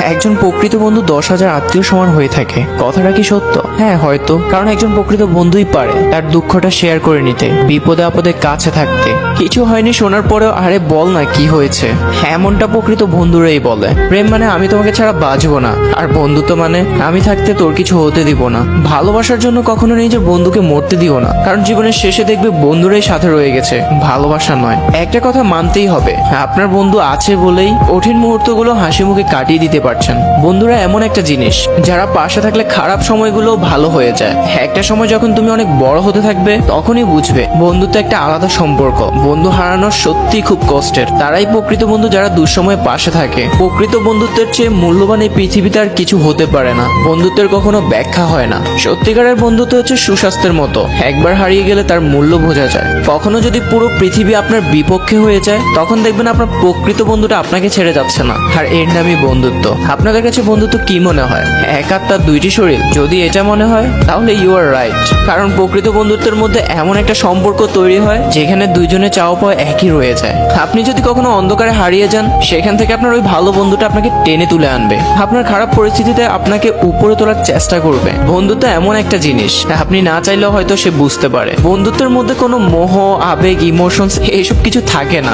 একজন প্রকৃত বন্ধু 10,000 আত্মীয় সমান হয়ে থাকে। কথাটা কি সত্য? হ্যাঁ হয়তো, কারণ একজন প্রকৃত বন্ধুই পারে তার দুঃখটা শেয়ার করে নিতে, বিপদে আপদে কাছে থাকতে। কিছু হয়নি শোনার পরেও আরে বল না কি হয়েছে, এমনটা প্রকৃত বন্ধুরাই বলে। প্রেম মানে আমি তোমাকে ছাড়া বাঁচবো না, আর বন্ধুত্ব মানে আমি থাকতে তোর কিছু হতে দিব না। ভালোবাসার জন্য কখনো নিজের বন্ধুকে মরতে দিও না, কারণ জীবনের শেষে দেখবে বন্ধুরাই সাথে রয়ে গেছে, ভালোবাসা নয়। একটা কথা মানতেই হবে, আপনার বন্ধু আছে বলেই কঠিন মুহূর্তগুলো হাসি মুখে কাটিয়ে দিতে পারছেন। বন্ধুরা এমন একটা জিনিস যারা পাশে থাকলে খারাপ সময়গুলো ভালো হয়ে যায়। একটা সময় যখন তুমি অনেক বড় হতে থাকবে তখনই বুঝবে বন্ধুত্ব একটা আলাদা সম্পর্ক। বন্ধু হারানো সত্যি খুব কষ্টের। তারাই প্রকৃত বন্ধু যারা দুঃসময়ে পাশে থাকে। প্রকৃত বন্ধুত্বের চেয়ে মূল্যবান এই পৃথিবীতে আর কিছু হতে পারে না। বন্ধুত্বের কখনো ব্যাখ্যা হয় না। সত্যিকারের বন্ধুত্ব হচ্ছে সুস্বাস্থ্যের মতো, একবার হারিয়ে গেলে তার মূল্য বোঝা যায়। কখনো যদি পুরো পৃথিবী আপনার বিপক্ষে হয়ে যায় তখন দেখবেন আপনার প্রকৃত বন্ধুটা আপনাকে ছেড়ে যাচ্ছে না, আর এর নামই বন্ধুত্ব। আপনাদের কাছে বন্ধুত্ব কি মনে হয়? এক আত্মার দুইটি শরীর? যদি এটা মনে হয় তাহলে ইউ আর রাইট, কারণ প্রকৃত বন্ধুত্বের মধ্যে এমন একটা সম্পর্ক তৈরি হয় যেখানে দুইজনে চাওয়া পাওয়া একই রয়ে যায়। আপনি যদি কখনো অন্ধকারে হারিয়ে যান, সেখান থেকে আপনার ওই ভালো বন্ধুটা আপনাকে টেনে তুলে আনবে। আপনার খারাপ পরিস্থিতিতে আপনাকে উপরে তোলার চেষ্টা করবে। বন্ধুত্ব এমন একটা জিনিস আপনি না চাইলেও হয়তো সে বুঝতে পারে। বন্ধুত্বের মধ্যে কোনো মোহ, আবেগ, ইমোশনস এইসব কিছু থাকে না।